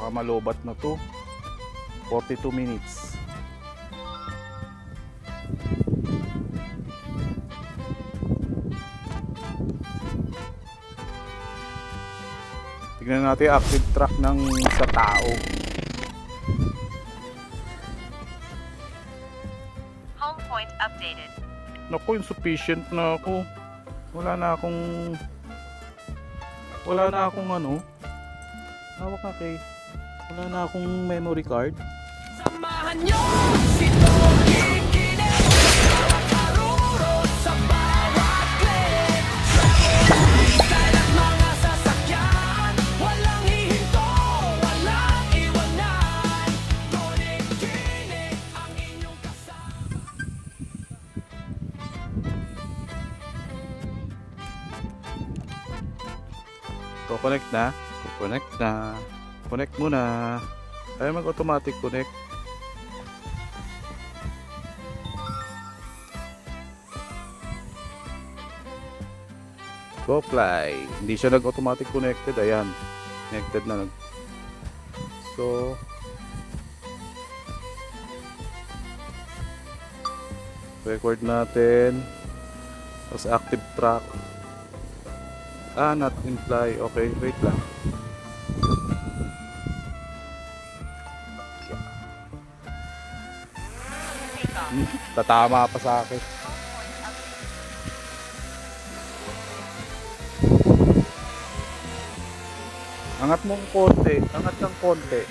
Baka malobat na to. 42 minutes. Tignan natin yung active track ng sa tao. Home point updated. Naku, insufficient na ako. Wala na akong ano. Hawak na kay. Wala na akong memory card. Samahan niyo si Tony Kinet, karuro sa bawat clip. Style at mga sasakyan, walang hihinto, walang iwanan. Tony Kinet, ang inyong kasama. Connect na. Connect na. Connect muna. Ayaw mag-automatic connect. Go fly. Hindi siya nag-automatic connected. Ayan. Connected na. So, record natin. Tapos active track. Not imply. Okay, wait lang. Tatama pa sa akin. Angat mong konti. Angat ng konti.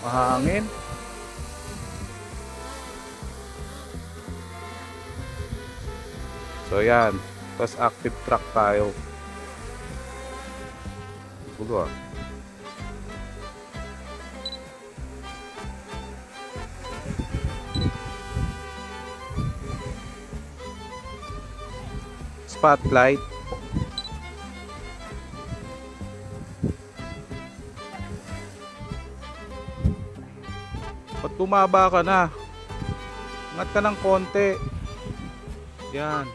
Mahangin. So yan. Tapos active track tayo. Gulo ah. Spotlight. Pag tumaba ka na, angat ka ng konti. Yan.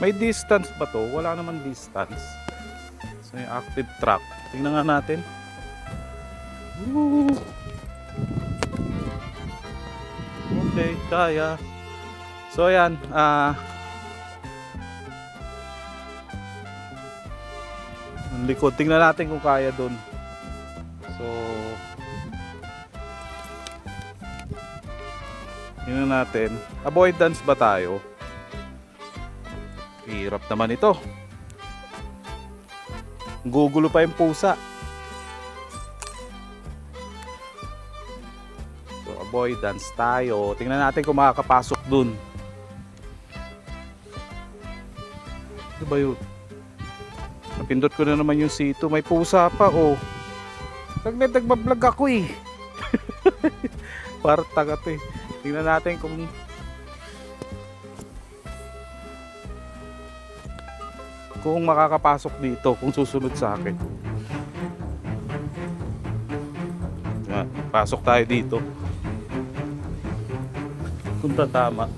May distance ba to? Wala naman distance. So yung active track. Tingnan nga natin. Woo! Okay, kaya. So ayan, ang likod. Tingnan natin kung kaya dun. So tingnan natin. Avoidance ba tayo? Hirap naman ito. Gugulo pa yung pusa. So avoidance tayo. Tingnan natin kung makakapasok dun. Ano ba yun? Napindot ko na naman yung C2. May pusa pa oh. Nagbablog ako eh. Parang tagat eh. Tingnan natin kung makakapasok dito, kung susunod sa akin. Yan, pasok tayo dito. Kung tatama.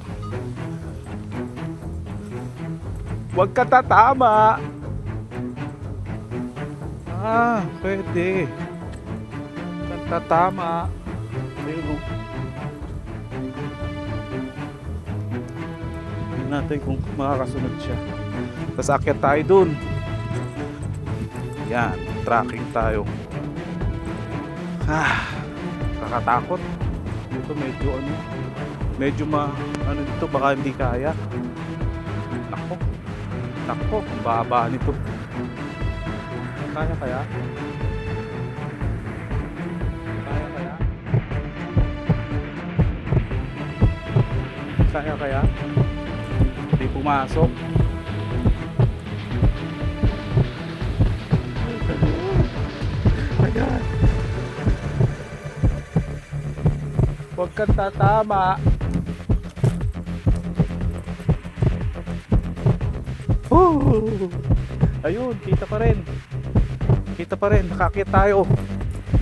Huwag ka tatama! Pwede. Huwag ka tatama. Ayun. Tingnan natin kung makakasunod siya. Tapos akyat tayo dun. Yan, tracking tayo. Kakatakot. Ito medyo dito baka hindi kaya. Nako, ang baba nito. Kaya kaya? Kaya kaya? Hindi pumasok. Huwag kang tatama. Ayun, kita pa rin. Nakakita tayo.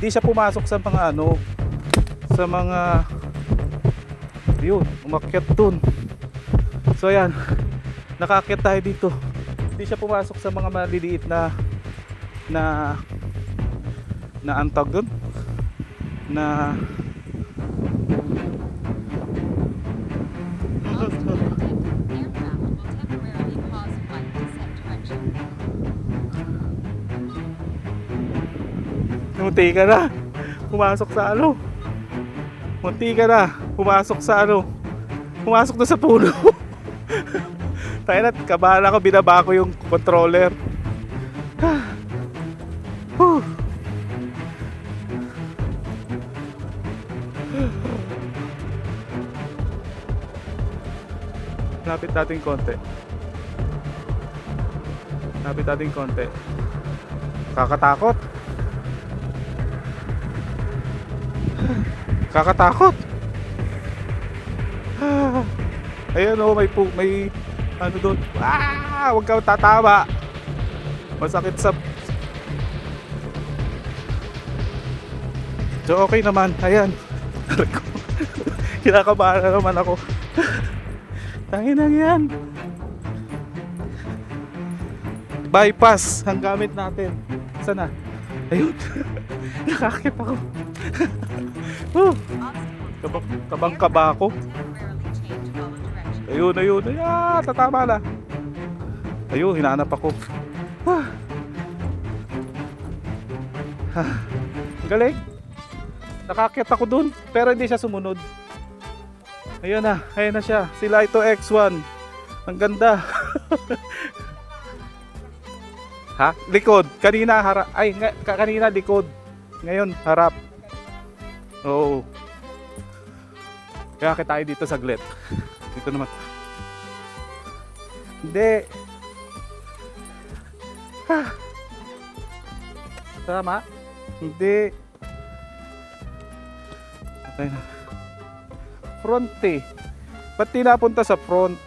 Hindi siya pumasok sa mga ano, sa mga, yun, umakyat dun. So ayan, nakaakyat tayo dito. Hindi siya pumasok sa mga maliliit na antag dun na Aircraft will temporarily pause flight to set direction. munti ka na pumasok sa ano, munti ka na pumasok sa ano, pumasok na sa puno. Tayo na, kabahan ako, binaba ko yung controller. Whew. Lapit natin konti. Lapit natin konti. Kakatakot. Kakatakot. Ayun oh, may ano doon. Ah, huwag kang tatama. Masakit sa. So okay naman. Ayan. Kinakabahan na naman ako. Tangin na yan. Bypass ang gamit natin. Sana. Ayun. Nakakit ako. Kabang-kaba ako. Temporarily change follow direction. Ayun, ayun. Ah, tatama na. Ayun, hinahanap ako. Galing. Nakakit ako dun. Pero hindi siya sumunod. Ayun na. Ayun na siya. Sila ito X1. Ang ganda. Ha? Likod. Kanina harap. Ay, kanina likod. Ngayon harap. Oo. Kaya tayo dito saglit. Dito naman. Hindi. Tama? Hindi. Okay na. Front eh. Ba't di napunta sa front?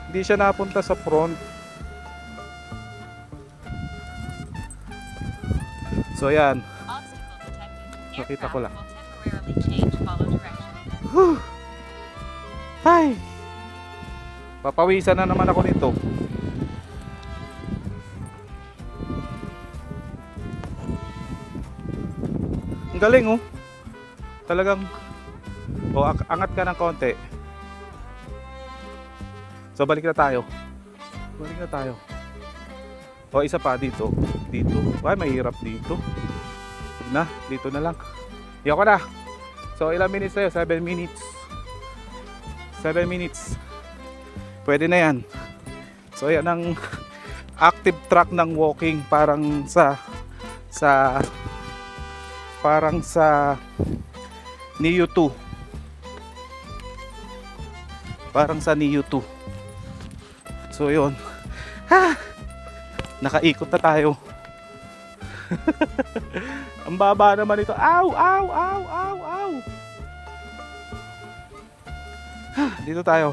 Hindi siya napunta sa front. So yan. Obstacle detected. Nakita ko lang. Aircraft will temporarily change follow direction. Whew. Ay. Papawisan na naman ako nito. Ang galing oh. Talagang angat ka ng konti. So balik na tayo. Balik na tayo. O isa pa dito. Dito. Ay, mahirap dito. Huwag na, dito na lang. Yoko na. So ilang minutes tayo? 7 minutes. 7 minutes. Pwede na yan. So yan ang active track ng walking, parang sa Neo 2. Parang sa Neo 2. So yun. Nakaikot na tayo. Ang baba naman ito. Ow, ow, ow, ow, ow. Dito tayo.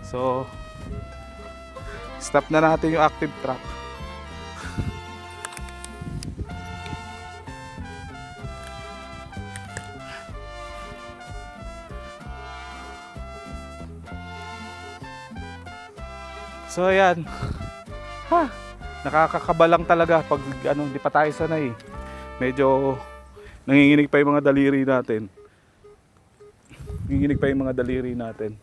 So stop na natin yung active track. So ayan. Nakakakabalang talaga pag hindi pa tayo sanay. Medyo nanginginig pa yung mga daliri natin. Nanginginig pa yung mga daliri natin.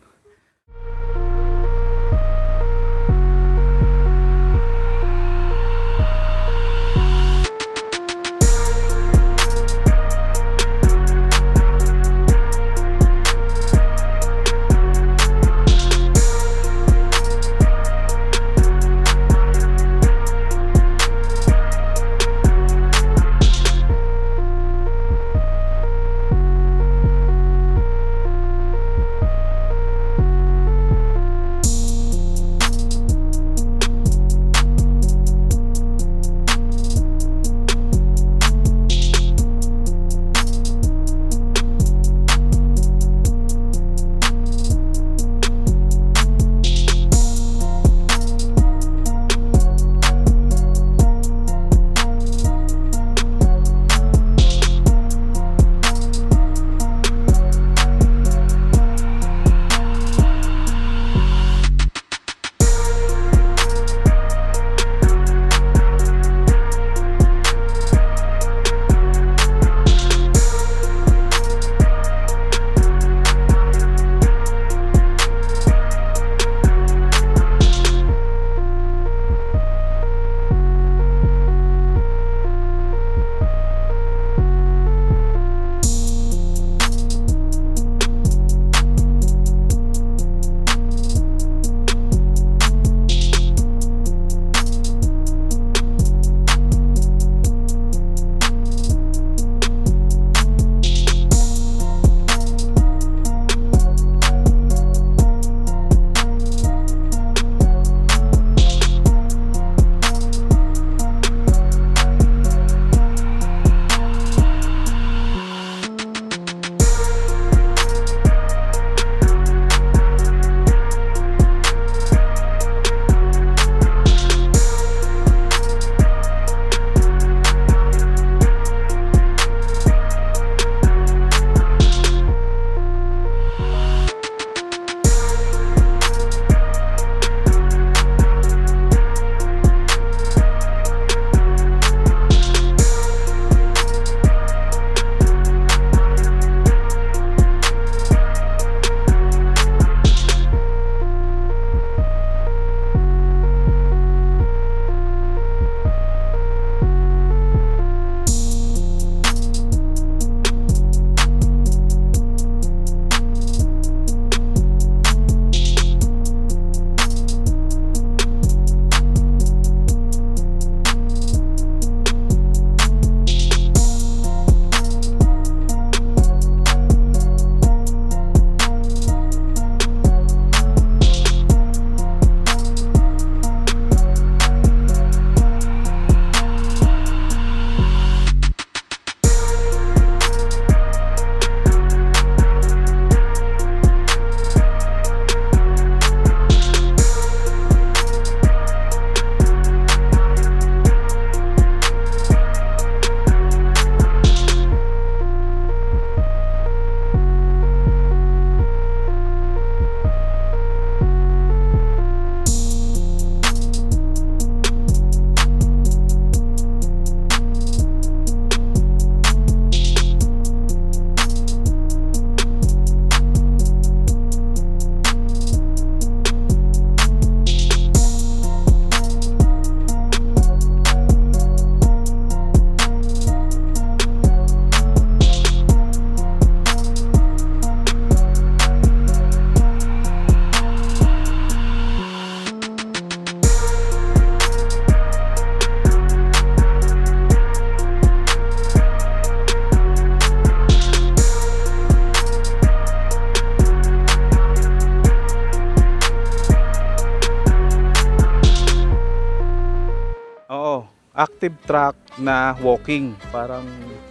active track na walking.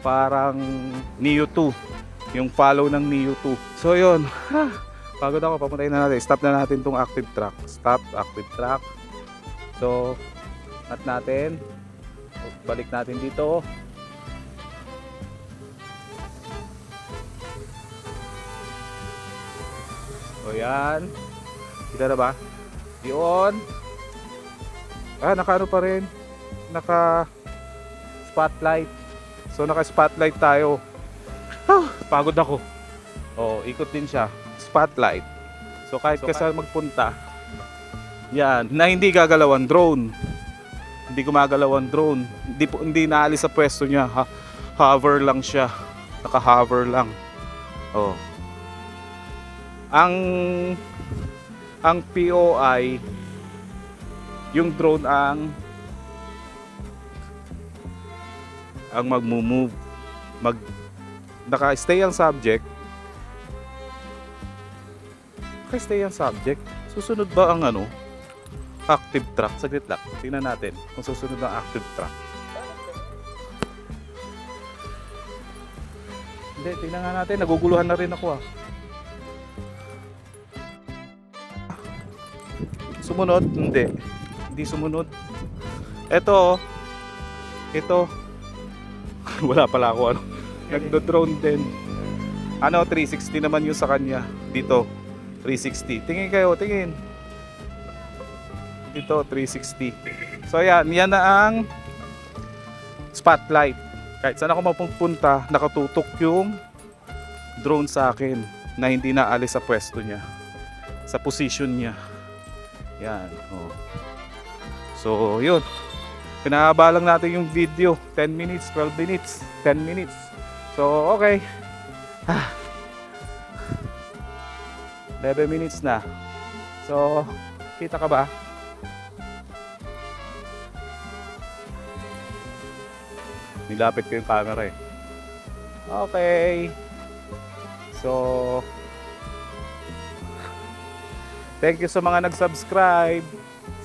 Parang Neo 2. Yung follow ng Neo 2. So yun. Pagod ako. Papuntahin na natin. Stop na natin tong active track. Stop, active track. So, at natin. Balik natin dito. So yan. Kita na ba? Yun. Naka ano pa rin. Naka spotlight. So naka spotlight tayo. Pagod ako. Oh, ikot din siya. Spotlight. So kahit saan magpunta. Yan, na hindi gagalawan drone. Hindi gumagalawan drone. Hindi naalis sa pwesto niya. Hover lang siya. Naka-hover lang. Oh. Ang POI, yung drone ang magmo-move. Naka-stay ang subject. Naka-stay ang subject. Susunod ba ang active track? Saglit lang. Tingnan natin kung susunod ang active track. Hindi, tingnan nga natin. Naguguluhan na rin ako Sumunod? Hindi. Hindi sumunod. Ito. Wala pala ako Nagdo-drone din. 360 naman yung sa kanya. Dito, 360. Tingin kayo, tingin. Dito, 360. So yan na ang spotlight. Kahit saan ako mapupunta, nakatutok yung drone sa akin na hindi naalis sa pwesto niya. Sa position niya. Yan. Oh. So, yun. Pinahaba lang natin yung video. 10 minutes, 12 minutes, 10 minutes. So, okay. 11 minutes na. So, kita ka ba? Nilapit ko yung camera Okay. So, thank you sa mga nag-subscribe.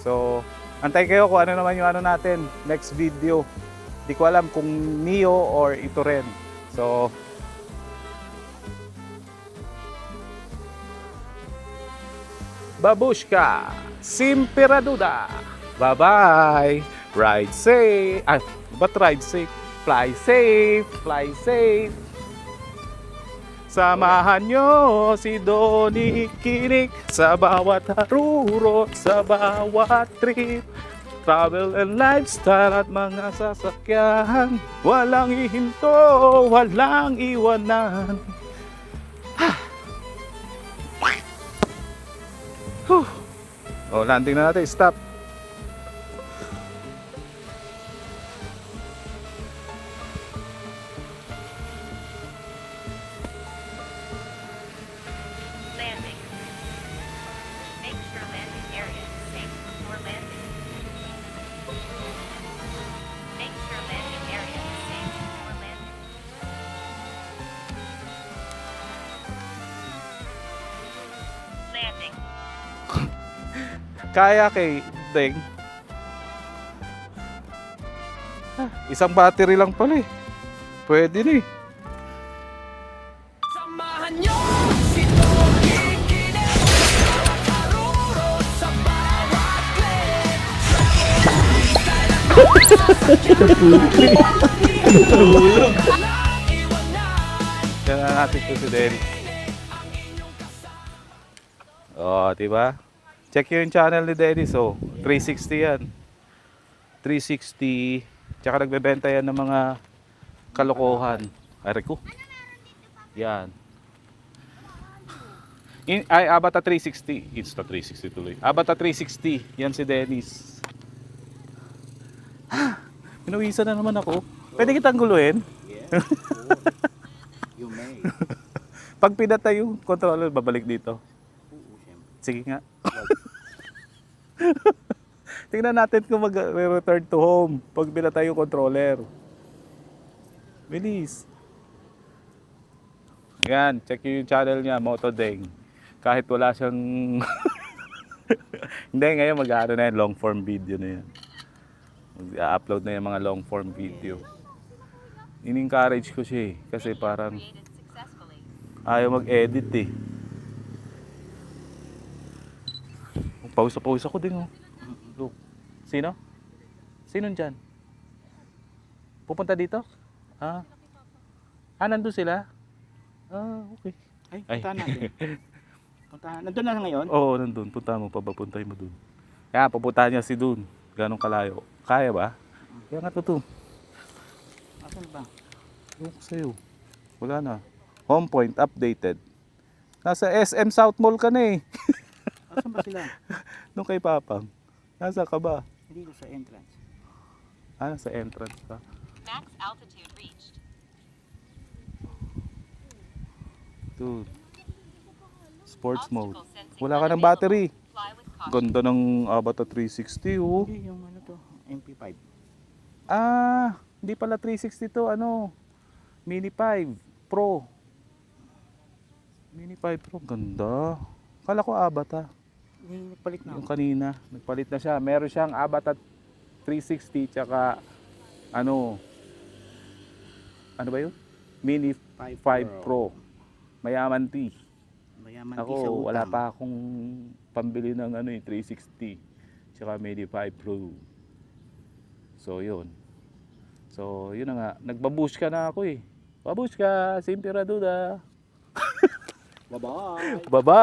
So, antay kayo kung ano naman yung natin next video. Di ko alam kung Neo or ito rin. So, babushka, simperaduda. Bye-bye. Ride safe. But ride safe. Fly safe. Fly safe. Samahan nyo si Donnie Kinik sa bawat haruro, sa bawat trip. Travel and lifestyle at mga sasakyan. Walang ihinto, walang iwanan. Landing na natin. Stop. Landing. Make sure landing area is safe before landing. Make sure landing area is safe before landing. Landing. Kaya kay Deng. Isang battery lang pala Pwede na Samahan nyo si Donnie Kinek sa karuro sa bawat clip. Yan na natin to si Denny. Diba? Check yung channel ni Denny. So, 360 yan. 360. Tsaka nagbebenta yan ng mga kalokohan. Ariko. Yan. Abata 360. Insta 360 tuloy. Abata 360. Yan si Dennis. Pinuwisan na naman ako. Pwede kitang guluhin? Yeah. You may. Pag pinatay yung controller, babalik dito. Oo, syempre. Sige nga. Tingnan natin kung mag-return to home pag pinatay yung controller. Bilis. Yan, check yung channel niya, Motodeng. Kahit wala siyang... Hindi, ngayon mag-ano na yan, long form video na yan. Mag-upload na yung mga long form video. In-encourage ko siya eh. Kasi parang Created successfully. ayaw mag-edit eh. Pause ako din oh. Look. Sino? Sino dyan? Pupunta dito? Ah, nandun sila? Ah, okay. Ay, Ay. puntahan natin. Puntahan. Nandun na ngayon? Oo, nandun. Punta mo, papapuntay mo dun. Kaya, pupuntahan niya si dun. Ganong kalayo. Kaya ba? Kaya nga to. Asan ba? Ewan ko sa'yo. Wala na. Home point, updated. Nasa SM South Mall ka na eh. Asan ba sila? Nung kay Papang. Nasa ka ba? Dito sa entrance. Nasa entrance ka. Max altitude reached. Dude. Sports mode. Obstacle sensing Wala ka ng unavailable. battery. Fly with caution. Ganda ng Avatar 360 oh. Hindi, yung ano to, MP5. Hindi pala 360 to, Mini 5 Pro. Mini 5 Pro, ganda. Kala ko Avatar. Hindi, nagpalit na Yung ako. kanina, nagpalit na siya. Meron siyang Avatar 360 tsaka ano ba yun? Mini 5 Pro. Mayaman T. Mayaman di sa Ako, utang. wala pa akong pambili ng 360 tsaka Mini 5 Pro. So, yun. So, yun na nga. Nagbabush ka na ako eh. Babush ka, Simpira Duda. Bye-bye. Baba!